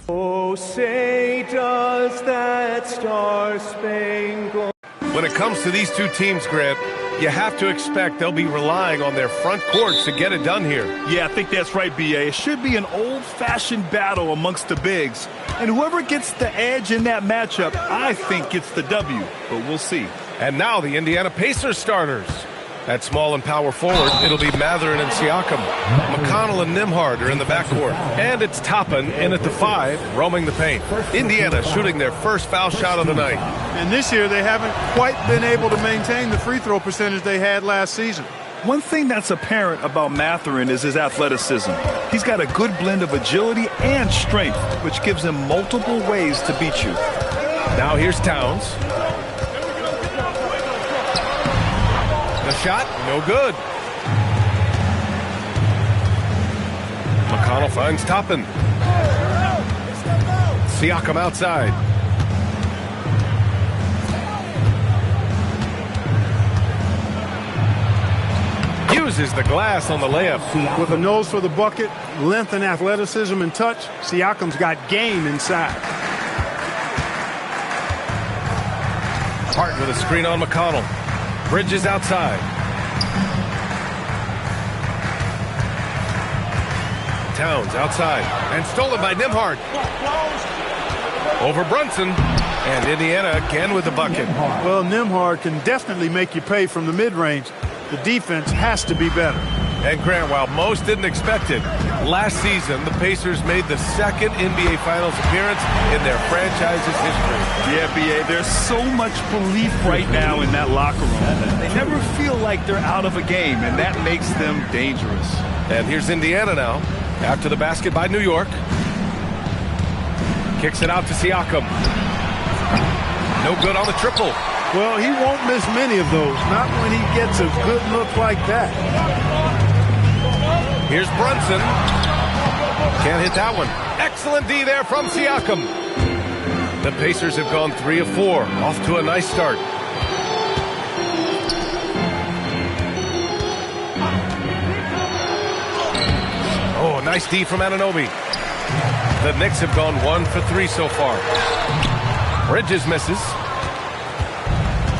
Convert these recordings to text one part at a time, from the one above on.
Oh, say does that star-spangled... When it comes to these two teams, Grant, you have to expect they'll be relying on their front courts to get it done here. Yeah, I think that's right, B.A. It should be an old-fashioned battle amongst the bigs. And whoever gets the edge in that matchup, I think gets the W. But we'll see. And now the Indiana Pacers starters. At small and power forward, it'll be Mathurin and Siakam. McConnell and Nembhard are in the backcourt. And it's Toppin in at the 5, roaming the paint. Indiana shooting their first foul shot of the night. And this year they haven't quite been able to maintain the free throw percentage they had last season. One thing that's apparent about Mathurin is his athleticism. He's got a good blend of agility and strength, which gives him multiple ways to beat you. Now here's Towns. The shot, no good. McConnell finds Toppin. Siakam outside. Uses the glass on the layup. With a nose for the bucket, length and athleticism and touch, Siakam's got game inside. Hart with a screen on McConnell. Bridges outside. Towns outside. And stolen by Nembhard. Over Brunson. And Indiana again with the bucket. Well, Nembhard can definitely make you pay from the mid-range. The defense has to be better. And Grant, while most didn't expect it, last season the Pacers made the second NBA Finals appearance in their franchise's history. Yeah, B.A., there's so much belief right now in that locker room. They never feel like they're out of a game, and that makes them dangerous. And here's Indiana now, after the basket by New York. Kicks it out to Siakam. No good on the triple. Well, he won't miss many of those, not when he gets a good look like that. Here's Brunson. Can't hit that one. Excellent D there from Siakam. The Pacers have gone 3 of 4. Off to a nice start. Oh, nice D from Anunoby. The Knicks have gone 1 for 3 so far. Bridges misses.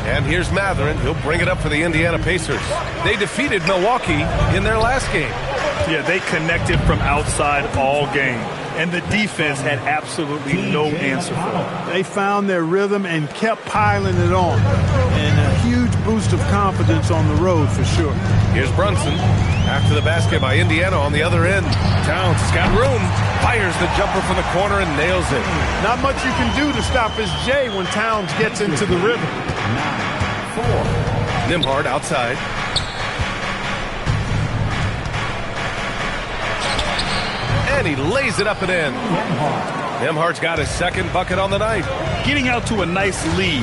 And here's Mathurin. He'll bring it up for the Indiana Pacers. They defeated Milwaukee in their last game. Yeah, they connected from outside all game. And the defense had absolutely no answer for them. They found their rhythm and kept piling it on. And a huge boost of confidence on the road for sure. Here's Brunson. After the basket by Indiana on the other end. Towns has got room. Fires the jumper from the corner and nails it. Not much you can do to stop his J when Towns gets into the rhythm. 4. Nembhard outside. And he lays it up and in. Nembhard's got his second bucket on the night. Getting out to a nice lead.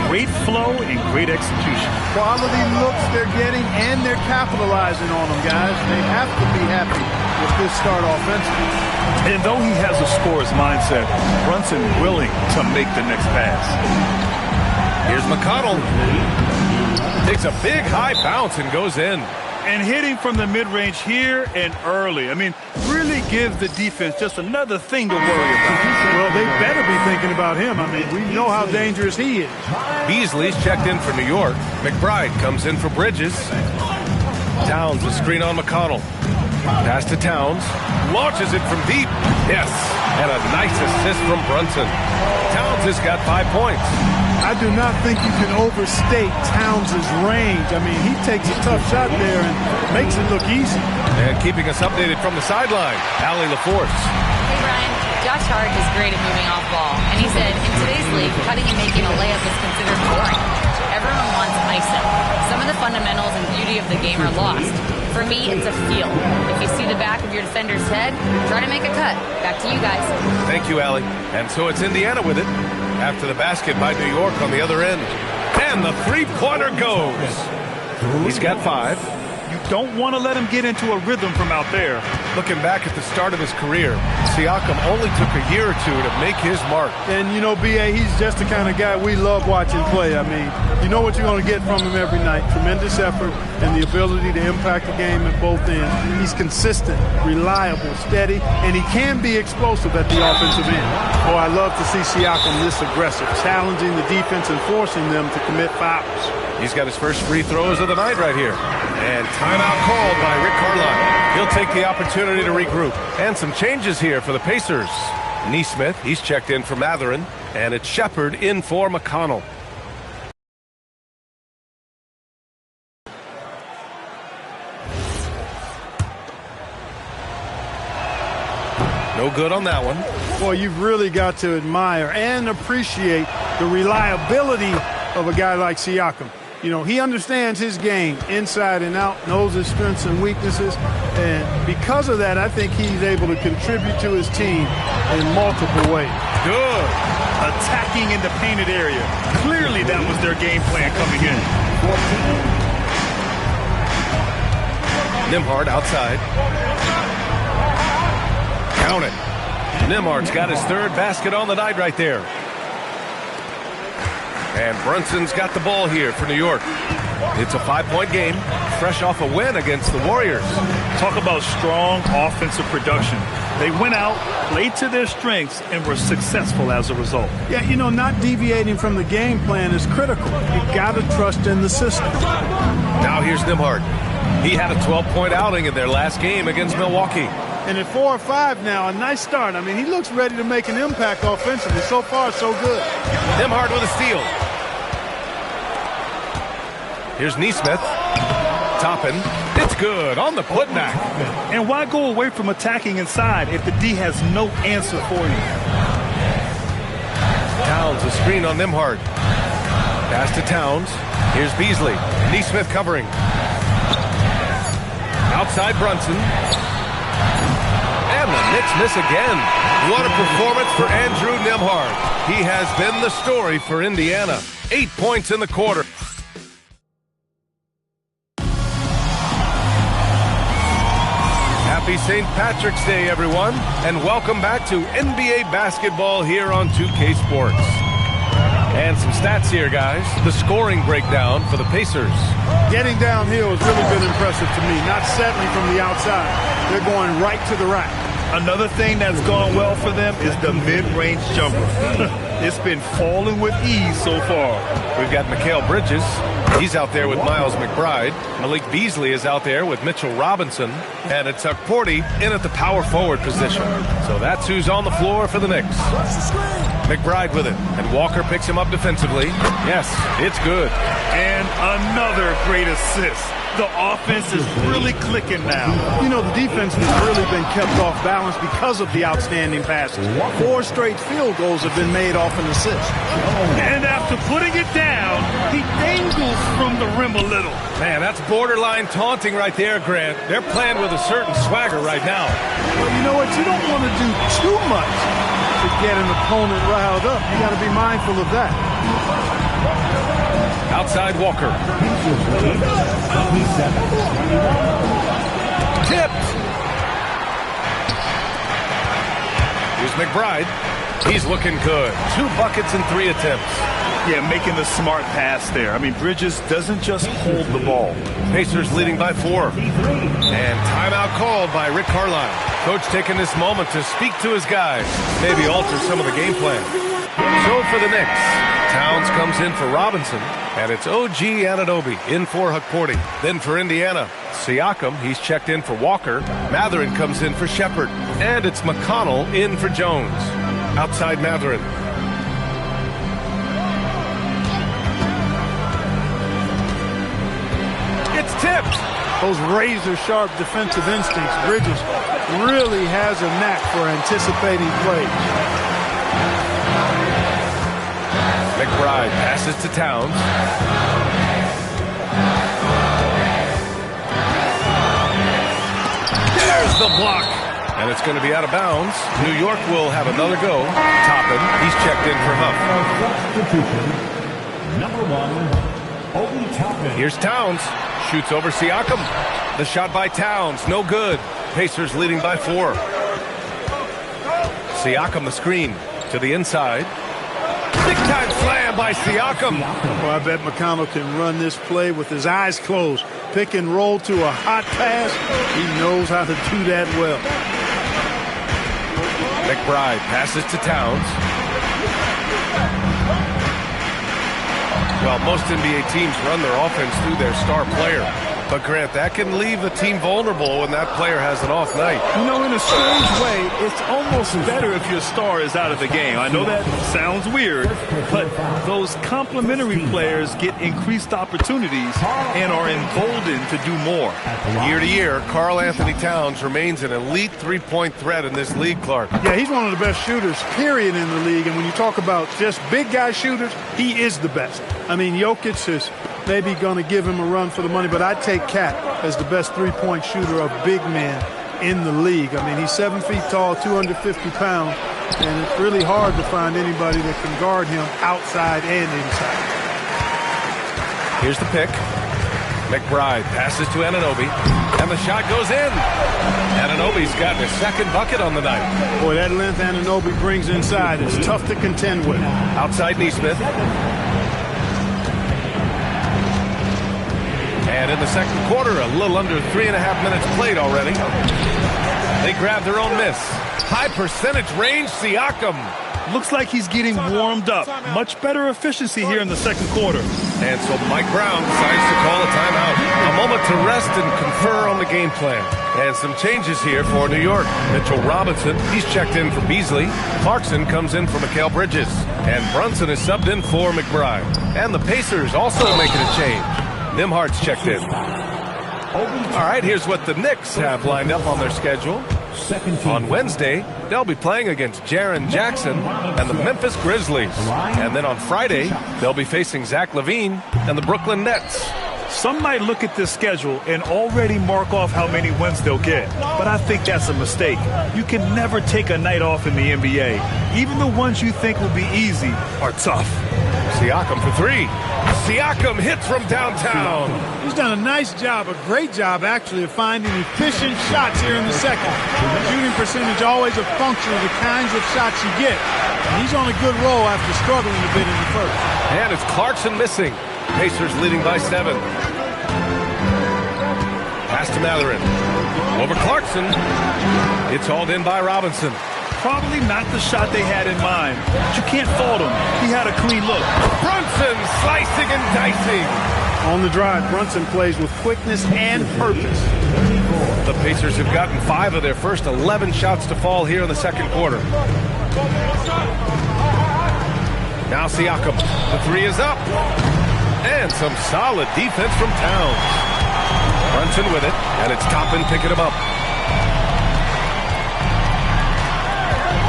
Great flow and great execution. Quality looks they're getting, and they're capitalizing on them, guys. They have to be happy with this start offensively. And though he has a scorer's mindset, Brunson willing to make the next pass. Here's McConnell. Takes a big high bounce and goes in. And hitting from the mid-range here and early. I mean, really gives the defense just another thing to worry about. Well, they better be thinking about him. I mean, we know how dangerous he is. Beasley's checked in for New York. McBride comes in for Bridges. Towns a screen on McConnell. Pass to Towns. Launches it from deep. Yes. And a nice assist from Brunson. Towns has got 5 points. I do not think you can overstate Towns' range. I mean, he takes a tough shot there and makes it look easy. And keeping us updated from the sideline, Allie LaForce. Hey, Brian. Josh Hart is great at moving off ball. And he said, in today's league, cutting and making a layup is considered boring. Everyone wants icing. Some of the fundamentals and beauty of the game are lost. For me, it's a feel. If you see the back of your defender's head, try to make a cut. Back to you guys. Thank you, Allie. And so it's Indiana with it. After the basket by New York on the other end. And the three-pointer goes. He's got 5. Don't want to let him get into a rhythm from out there. Looking back at the start of his career, Siakam only took a year or two to make his mark. And, you know, B.A., he's just the kind of guy we love watching play. I mean, you know what you're going to get from him every night. Tremendous effort and the ability to impact the game at both ends. He's consistent, reliable, steady, and he can be explosive at the offensive end. Oh, I love to see Siakam this aggressive, challenging the defense and forcing them to commit fouls. He's got his first free throws of the night right here. And timeout called by Rick Carlisle. He'll take the opportunity to regroup. And some changes here for the Pacers. Nesmith, he's checked in for Matherin. And it's Shepard in for McConnell. No good on that one. Boy, you've really got to admire and appreciate the reliability of a guy like Siakam. You know, he understands his game inside and out, knows his strengths and weaknesses, and because of that, I think he's able to contribute to his team in multiple ways. Good. Attacking in the painted area. Clearly that was their game plan coming in. Nembhard outside. Count it. Nembhard's got his third basket on the night right there. And Brunson's got the ball here for New York. It's a 5-point game, fresh off a win against the Warriors. Talk about strong offensive production. They went out, played to their strengths, and were successful as a result. Yeah, you know, not deviating from the game plan is critical. You got to trust in the system. Now here's Nembhard. He had a 12-point outing in their last game against Milwaukee. And at 4 or 5 now, a nice start. I mean, he looks ready to make an impact offensively. So far, so good. Nembhard with a steal. Here's Nesmith. Toppin. It's good on the putback. And why go away from attacking inside if the D has no answer for you? Towns, a screen on Nembhard. Pass to Towns. Here's Beasley. Nesmith covering. Outside Brunson. And the Knicks miss again. What a performance for Andrew Nembhard. He has been the story for Indiana. 8 points in the quarter. Happy St. Patrick's Day, everyone, and welcome back to NBA basketball here on 2K Sports. And some stats here, guys. The scoring breakdown for the Pacers. Getting downhill has really been impressive to me, not settling from the outside. They're going right to the rack. Another thing that's gone well for them is the mid-range jumper. It's been falling with ease so far. We've got Mikal Bridges. He's out there with Miles McBride. Malik Beasley is out there with Mitchell Robinson. And it's Porty in at the power forward position. So that's who's on the floor for the Knicks. McBride with it. And Walker picks him up defensively. Yes, it's good. And another great assist. The offense is really clicking now. You know, the defense has really been kept off balance because of the outstanding passes. 4 straight field goals have been made off an assist. And after putting it down, he dangles from the rim a little. Man, that's borderline taunting right there, Grant. They're playing with a certain swagger right now. Well, you know what? You don't want to do too much to get an opponent riled up. You got to be mindful of that. Outside Walker. Tipped. Here's McBride. He's looking good. 2 buckets in 3 attempts. Yeah, making the smart pass there. I mean, Bridges doesn't just hold the ball. Pacers leading by 4. And timeout called by Rick Carlisle. Coach taking this moment to speak to his guys. Maybe alter some of the game plan. So for the Knicks, Towns comes in for Robinson. And it's OG Anunoby in for Hukporti. Then for Indiana, Siakam, he's checked in for Walker. Matherin comes in for Shepard. And it's McConnell in for Jones. Outside Matherin. It's tipped. Those razor-sharp defensive instincts. Bridges really has a knack for anticipating plays. McBride passes to Towns. There's the block. And it's going to be out of bounds. New York will have another go. Toppin, he's checked in for Huff. Number 1, Here's Towns. Shoots over Siakam. The shot by Towns. No good. Pacers leading by 4. Siakam the screen to the inside. Big time slam by Siakam. Well, I bet McConnell can run this play with his eyes closed. Pick and roll to a hot pass. He knows how to do that well. McBride passes to Towns. Well, most NBA teams run their offense through their star player. But, Grant, that can leave a team vulnerable when that player has an off night. You know, in a strange way, it's almost better if your star is out of the game. I know that sounds weird, but those complementary players get increased opportunities and are emboldened to do more. Year to year, Karl Anthony Towns remains an elite three-point threat in this league, Clark. Yeah, he's one of the best shooters, period, in the league. And when you talk about just big guy shooters, he is the best. I mean, Jokic is maybe going to give him a run for the money, but I'd take Cat as the best three-point shooter of big men in the league. I mean, he's 7 feet tall, 250 pounds, and it's really hard to find anybody that can guard him outside and inside. Here's the pick. McBride passes to Anunoby, and the shot goes in. Anunoby's got his second bucket on the night. Boy, that length Anunoby brings inside is tough to contend with. Outside Nesmith. And in the second quarter, a little under 3.5 minutes played already. They grab their own miss. High percentage range, Siakam. Looks like he's getting warmed up. Much better efficiency here in the second quarter. And so Mike Brown decides to call a timeout. A moment to rest and confer on the game plan. And some changes here for New York. Mitchell Robinson, he's checked in for Beasley. Clarkson comes in for Mikal Bridges. And Brunson is subbed in for McBride. And the Pacers also making a change. Nimhardt's checked in. All right, here's what the Knicks have lined up on their schedule. On Wednesday, they'll be playing against Jaren Jackson and the Memphis Grizzlies. And then on Friday, they'll be facing Zach LaVine and the Brooklyn Nets. Some might look at this schedule and already mark off how many wins they'll get. But I think that's a mistake. You can never take a night off in the NBA. Even the ones you think will be easy are tough. Siakam for 3. Siakam hits from downtown. He's done a nice job, a great job actually, of finding efficient shots here in the second. Shooting percentage always a function of the kinds of shots you get. And he's on a good roll after struggling a bit in the first. And it's Clarkson missing. Pacers leading by 7. Pass to Mathurin. Over Clarkson. It's hauled in by Robinson. Probably not the shot they had in mind. But you can't fault him. He had a clean look. Brunson slicing and dicing. On the drive, Brunson plays with quickness and purpose. The Pacers have gotten 5 of their first 11 shots to fall here in the second quarter. Now Siakam. The 3 is up. And some solid defense from Towns. Brunson with it, and it's Toppin picking him up.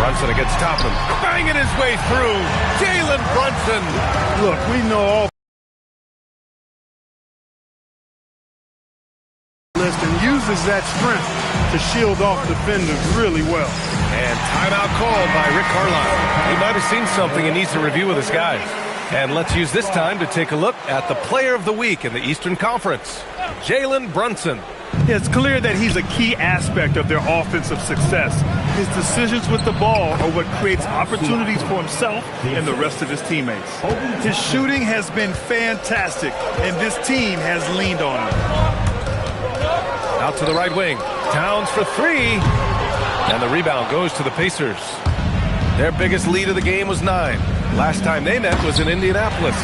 Brunson against Toppin, banging his way through. Jalen Brunson. Look, we know all list and uses that strength to shield off defenders really well. And timeout called by Rick Carlisle. He might have seen something and needs to review with his guys. And let's use this time to take a look at the player of the week in the Eastern Conference, Jalen Brunson. Yeah, it's clear that he's a key aspect of their offensive success. His decisions with the ball are what creates opportunities for himself and the rest of his teammates. His shooting has been fantastic, and this team has leaned on him. Out to the right wing. Towns for 3. And the rebound goes to the Pacers. Their biggest lead of the game was 9. Last time they met was in Indianapolis.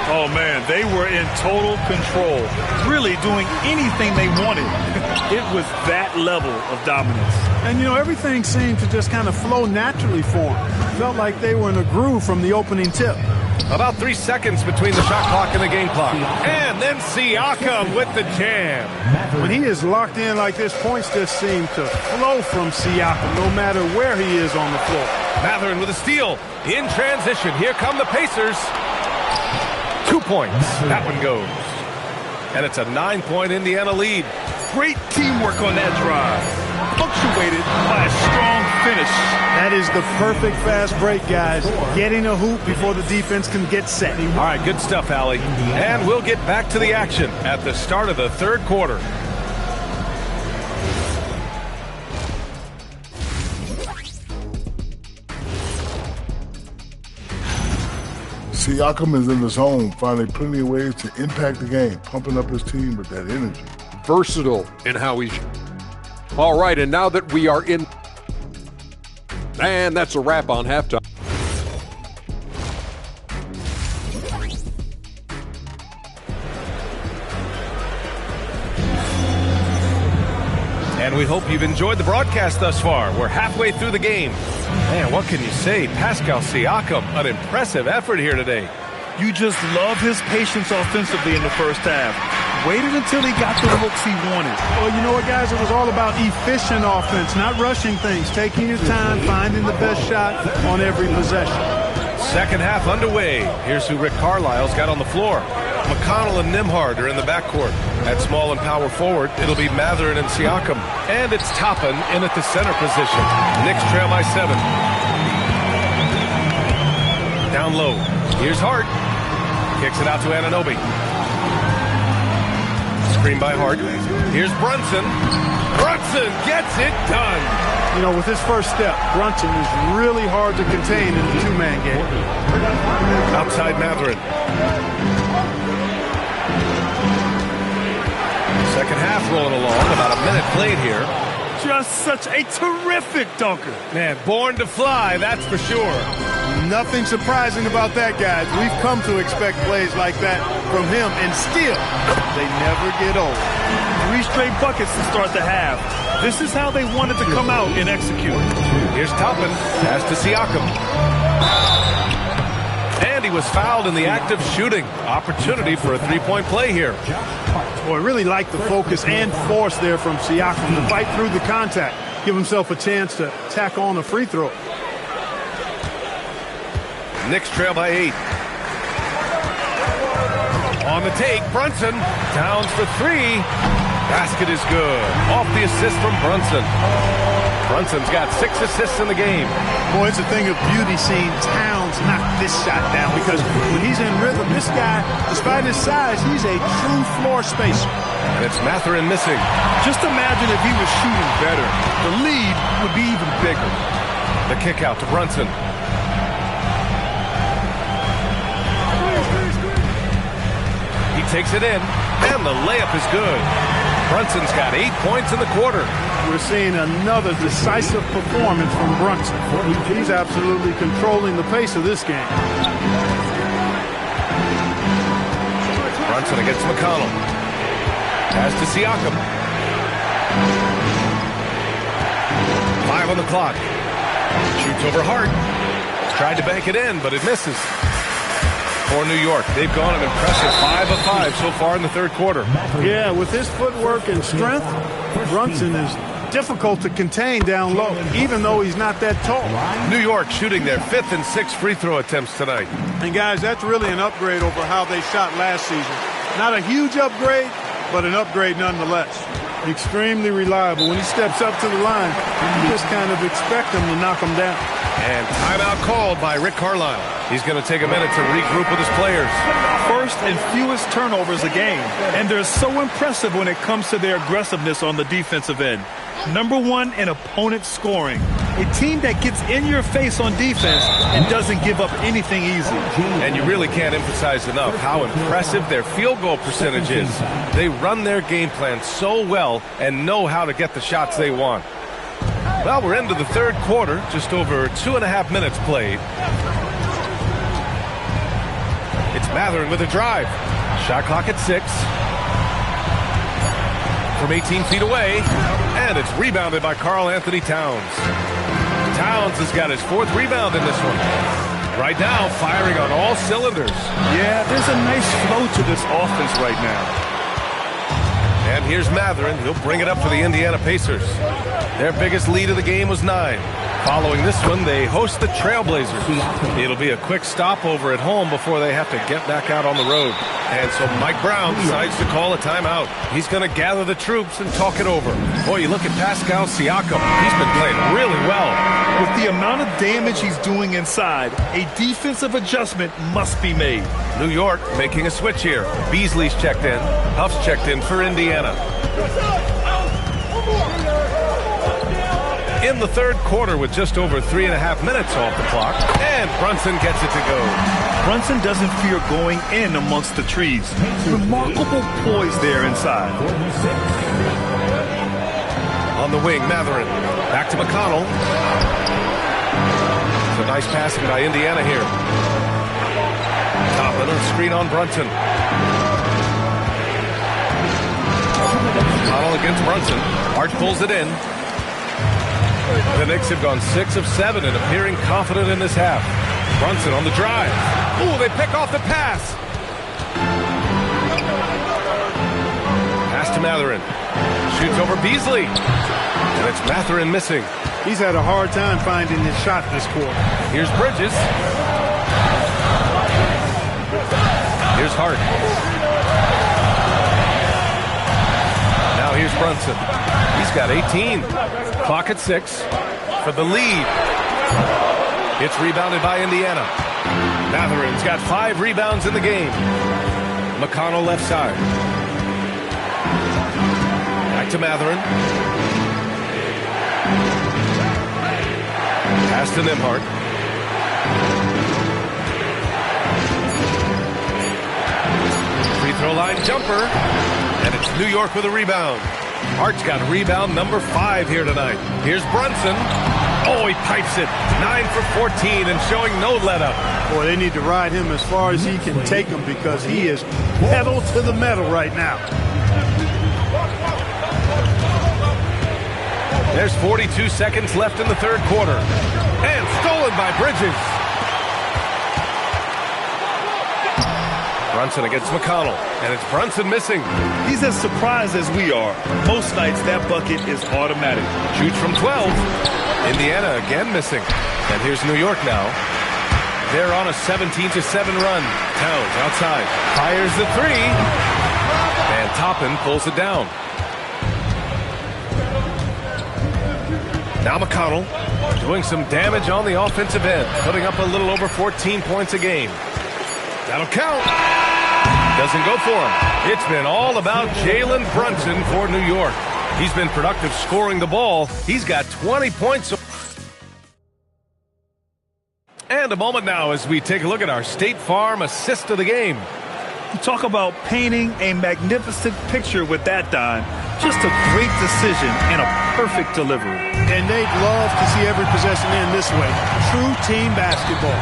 Oh, man, they were in total control, really doing anything they wanted. It was that level of dominance. And, you know, everything seemed to just kind of flow naturally for them. Felt like they were in a groove from the opening tip. About 3 seconds between the shot clock and the game clock. And then Siakam with the jam. When he is locked in like this, points just seem to flow from Siakam no matter where he is on the floor. Mathurin with a steal. In transition, here come the Pacers. 2 points. That one goes. And it's a 9-point Indiana lead. Great teamwork on that drive. Punctuated by a strong finish. That is the perfect fast break, guys. Getting a hoop before the defense can get set. All right, good stuff, Allie. And we'll get back to the action at the start of the third quarter. Siakam is in the zone, finding plenty of ways to impact the game, pumping up his team with that energy. Versatile in how he's... All right, and now that we are in... And that's a wrap on halftime. And we hope you've enjoyed the broadcast thus far. We're halfway through the game. Man, what can you say? Pascal Siakam, an impressive effort here today. You just love his patience offensively in the first half. Waited until he got the looks he wanted. Well, you know what, guys? It was all about efficient offense, not rushing things, taking your time, finding the best shot on every possession. Second half underway. Here's who Rick Carlisle's got on the floor. McConnell and Nembhard are in the backcourt. At small and power forward, it'll be Mathurin and Siakam. And it's Toppin in at the center position. Knicks trail by 7. Down low. Here's Hart. Kicks it out to Anunoby. Screen by Hart. Here's Brunson. Brunson gets it done. You know, with his first step, Brunson is really hard to contain in the two-man game. Outside Mathurin. Second half rolling along. About a minute played here. Just such a terrific dunker. Man, born to fly, that's for sure. Nothing surprising about that, guys. We've come to expect plays like that from him, and still, they never get old. 3 straight buckets to start the half. This is how they wanted to come out and execute. Here's Toppin. Pass to Siakam. And he was fouled in the act of shooting. Opportunity for a three-point play here. Boy, I really like the focus and force there from Siakam to fight through the contact, give himself a chance to tack on a free throw. Knicks trail by 8. On the take, Brunson. Downs for 3. Basket is good. Off the assist from Brunson. Brunson's got 6 assists in the game. Boy, it's a thing of beauty seeing Towns knock this shot down, because when he's in rhythm, this guy, despite his size, he's a true floor spacer. And it's Mathurin missing. Just imagine if he was shooting better. The lead would be even bigger. The kick out to Brunson. He takes it in, and the layup is good. Brunson's got 8 points in the quarter. We're seeing another decisive performance from Brunson. He's absolutely controlling the pace of this game. Brunson against McConnell. Pass to Siakam. 5 on the clock. Shoots over Hart. Tried to bank it in, but it misses. For New York, they've gone an impressive 5 of 5 so far in the third quarter. Yeah, with his footwork and strength, Brunson is difficult to contain down low, even though he's not that tall. New York shooting their 5th and 6th free throw attempts tonight. And guys, that's really an upgrade over how they shot last season. Not a huge upgrade, but an upgrade nonetheless. Extremely reliable. When he steps up to the line, you just kind of expect him to knock him down. And timeout called by Rick Carlisle. He's going to take a minute to regroup with his players. First and fewest turnovers a game, and they're so impressive when it comes to their aggressiveness on the defensive end. Number 1 in opponent scoring. A team that gets in your face on defense and doesn't give up anything easy. And you really can't emphasize enough how impressive their field goal percentage is. They run their game plan so well and know how to get the shots they want. Well, we're into the third quarter, just over 2.5 minutes played. It's Mathurin with a drive. Shot clock at 6. From 18 feet away, and it's rebounded by Karl Anthony Towns. Towns has got his 4th rebound in this one. Right now, firing on all cylinders. Yeah, there's a nice flow to this offense right now. And here's Mathurin. He'll bring it up for the Indiana Pacers. Their biggest lead of the game was 9. Following this one, they host the Trailblazers. It'll be a quick stopover at home before they have to get back out on the road. And so Mike Brown decides to call a timeout. He's going to gather the troops and talk it over. Boy, you look at Pascal Siakam. He's been playing really well. With the the amount of damage he's doing inside, a defensive adjustment must be made. New York making a switch here. Beasley's checked in. Huff's checked in for Indiana. In the third quarter with just over 3.5 minutes off the clock. And Brunson gets it to go. Brunson doesn't fear going in amongst the trees. Remarkable poise there inside. On the wing, Matherin. Back to McConnell. It's a nice passing by Indiana here. Toppin on screen on Brunson. McConnell against Brunson. Hart pulls it in. The Knicks have gone 6 of 7 and appearing confident in this half. Brunson on the drive. Ooh, they pick off the pass. Pass to Matherin. Shoots over Beasley. And it's Matherin missing. He's had a hard time finding his shot this quarter. Here's Bridges. Here's Hart. Now here's Brunson. He's got 18. Clock at 6 for the lead. It's rebounded by Indiana. Matherin's got 5 rebounds in the game. McConnell left side. Back to Matherin. Pass to Nembhard. Free throw line jumper. And it's New York with a rebound. Hart's got rebound number 5 here tonight. Here's Brunson. Oh, he pipes it. 9 for 14 and showing no let-up. Boy, they need to ride him as far as he can take him because he is pedal to the metal right now. There's 42 seconds left in the third quarter. And stolen by Bridges. Brunson against McConnell. And it's Brunson missing. He's as surprised as we are. Most nights that bucket is automatic. Shoots from 12. Indiana again missing. And here's New York now. They're on a 17-7 run. Towns outside. Fires the 3. And Toppin pulls it down. Now McConnell doing some damage on the offensive end. Putting up a little over 14 points a game. That'll count. Doesn't go for him. It's been all about Jalen Brunson for New York. He's been productive scoring the ball. He's got 20 points. And a moment now as we take a look at our State Farm assist of the game. You talk about painting a magnificent picture with that dime. Just a great decision and a perfect delivery. And they'd love to see every possession end this way. True team basketball.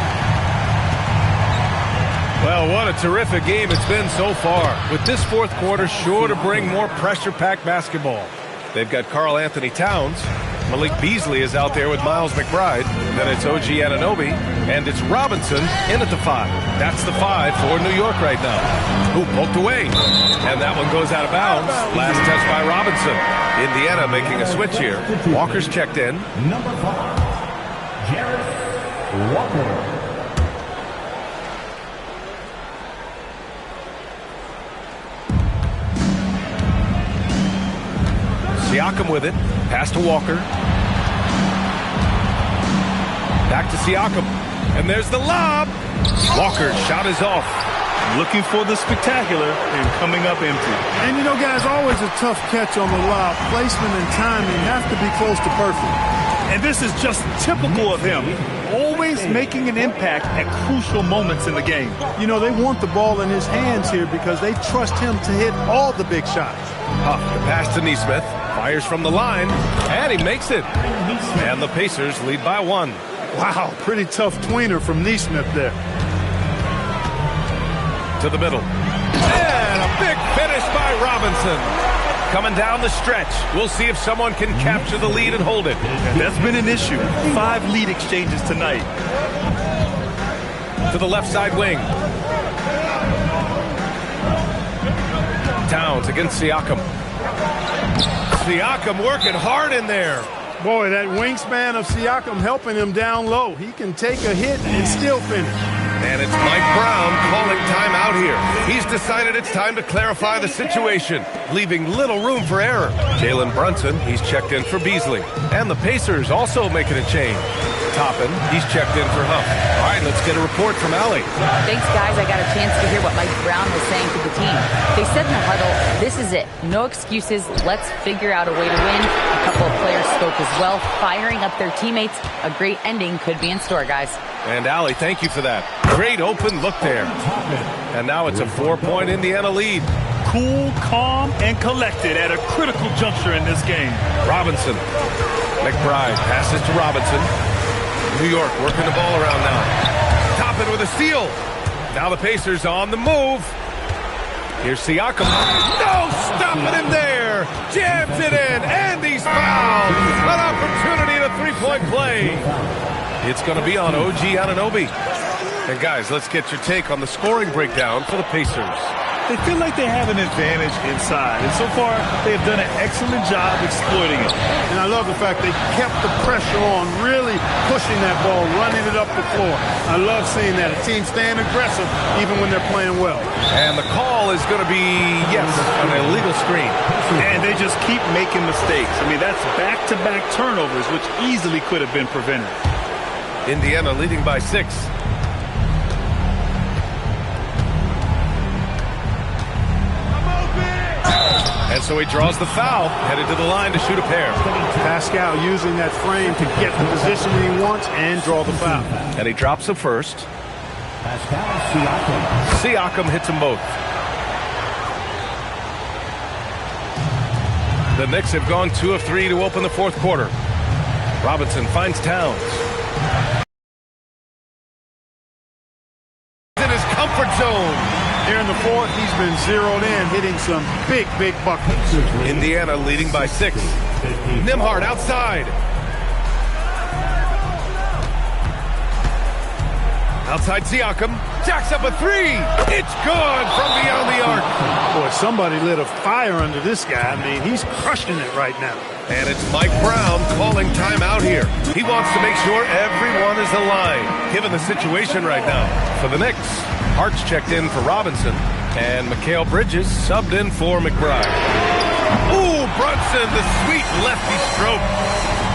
Well, what a terrific game it's been so far. With this fourth quarter sure to bring more pressure-packed basketball. They've got Karl Anthony Towns. Malik Beasley is out there with Miles McBride. Then it's OG Anunoby. And it's Robinson in at the 5. That's the 5 for New York right now. Ooh, poked away. And that one goes out of bounds. Last touch by Robinson. Indiana making a switch here. Walker's checked in. Number 5, Jarrett Walker. Siakam with it. Pass to Walker. Back to Siakam. And there's the lob. Walker's shot is off. Looking for the spectacular and coming up empty. And you know, guys, always a tough catch on the lob. Placement and timing have to be close to perfect. And this is just typical of him. Always making an impact at crucial moments in the game. You know, they want the ball in his hands here because they trust him to hit all the big shots. The pass to Nesmith. Fires from the line. And he makes it. And the Pacers lead by 1. Wow, pretty tough tweener from Nesmith there. To the middle. And a big finish by Robinson. Coming down the stretch. We'll see if someone can capture the lead and hold it. That's been an issue. 5 lead exchanges tonight. To the left side wing. Towns against Siakam. Siakam working hard in there. Boy, that wingspan of Siakam helping him down low. He can take a hit and still finish. And it's Mike Brown calling timeout here. He's decided it's time to clarify the situation, leaving little room for error. Jalen Brunson, he's checked in for Beasley. And the Pacers also making a change. Toppin, he's checked in for Huff. All right, let's get a report from Allie. Thanks, guys. I got a chance to hear what Mike Brown was saying to the team. They said in the huddle, this is it. No excuses. Let's figure out a way to win. A couple of players spoke as well, firing up their teammates. A great ending could be in store, guys. And Allie, thank you for that. Great open look there. And now it's a 4-point Indiana lead. Cool, calm, and collected at a critical juncture in this game. Robinson. McBride passes to Robinson. New York working the ball around now. Toppin with a steal. Now the Pacers on the move. Here's Siakam. No stopping him there. Jams it in, and he's fouled. An opportunity at a three-point play. It's going to be on OG Anunoby. And guys, let's get your take on the scoring breakdown for the Pacers. They feel like they have an advantage inside, and so far they have done an excellent job exploiting it. And I love the fact they kept the pressure on, really pushing that ball, running it up the floor. I love seeing that. A team staying aggressive even when they're playing well. And the call is going to be, yes, an illegal screen. And they just keep making mistakes. I mean, that's back-to-back turnovers, which easily could have been prevented. Indiana leading by 6. And so he draws the foul, headed to the line to shoot a pair. Pascal using that frame to get the position he wants and draw the foul. And he drops the first. Siakam hits them both. The Knicks have gone 2 of 3 to open the fourth quarter. Robinson finds Towns. In his comfort zone. Here in the fourth, he's been zeroed in, hitting some big buckets. Indiana leading by 6. Nembhard outside. Outside Siakam. Jacks up a 3. It's good from beyond the arc. Boy, somebody lit a fire under this guy. I mean, he's crushing it right now. And it's Mike Brown calling timeout here. He wants to make sure everyone is aligned, given the situation right now. For the Knicks, Hart's checked in for Robinson, and Mikal Bridges subbed in for McBride. Ooh, Brunson, the sweet lefty stroke.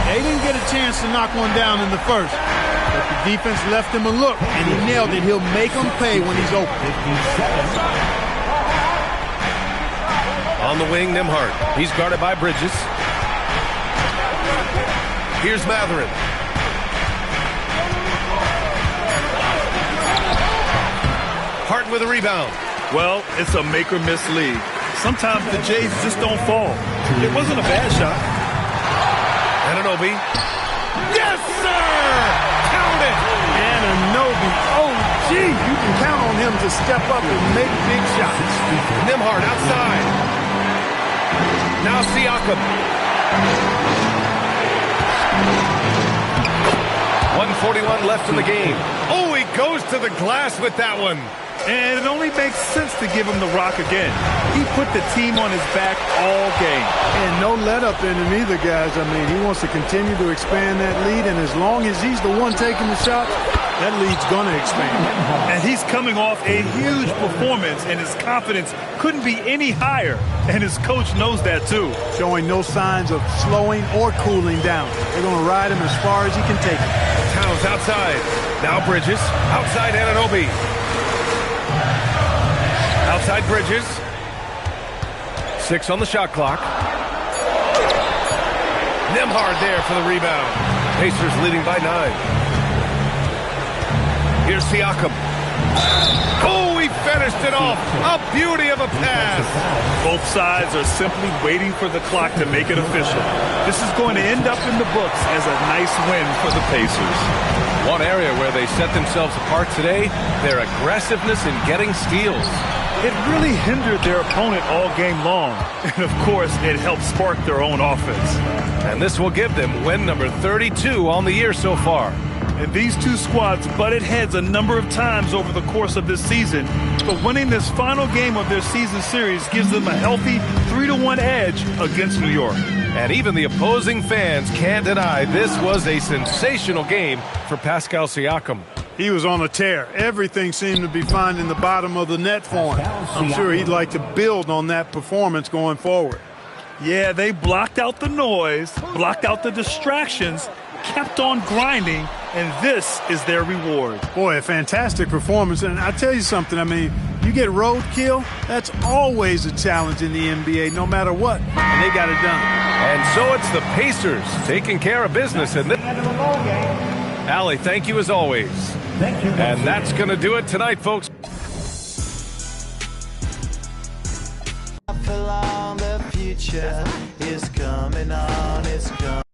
They didn't get a chance to knock one down in the first, but the defense left him a look, and he nailed it. He'll make them pay when he's open. On the wing, Nembhard. He's guarded by Bridges. Here's Mathurin. Hart with a rebound. Well, it's a make-or-miss league. Sometimes the Jays just don't fall. It wasn't a bad shot. Anunoby. Yes, sir! Count it! Anunoby. Oh, gee, you can count on him to step up and make big shots. Nembhard outside. Now Siakam. 1:41 left in the game. Oh, he goes to the glass with that one. And it only makes sense to give him the rock again. He put the team on his back all game. And no let up in him either, guys. I mean, he wants to continue to expand that lead, and as long as he's the one taking the shots, that lead's going to expand. And he's coming off a huge performance, and his confidence couldn't be any higher. And his coach knows that, too. Showing no signs of slowing or cooling down. They're going to ride him as far as he can take it. Towns outside. Now Bridges. Outside Anunoby. Outside Bridges. 6 on the shot clock. Nembhard there for the rebound. Pacers leading by 9. Here's Siakam. Oh, he finished it off. A beauty of a pass. Both sides are simply waiting for the clock to make it official. This is going to end up in the books as a nice win for the Pacers. One area where they set themselves apart today, their aggressiveness in getting steals. It really hindered their opponent all game long. And, of course, it helped spark their own offense. And this will give them win number 32 on the year so far. And these two squads butted heads a number of times over the course of this season. But winning this final game of their season series gives them a healthy 3-1 edge against New York. And even the opposing fans can't deny this was a sensational game for Pascal Siakam. He was on a tear. Everything seemed to be finding the bottom of the net for him. I'm sure he'd like to build on that performance going forward. Yeah, they blocked out the noise, blocked out the distractions, kept on grinding, and this is their reward. Boy, a fantastic performance. And I tell you something, I mean, you get roadkill, that's always a challenge in the NBA, no matter what, and they got it done. And so it's the Pacers taking care of business. And Allie, thank you as always. Thank you. And that's going to do it tonight, folks. The future is coming on, it's coming.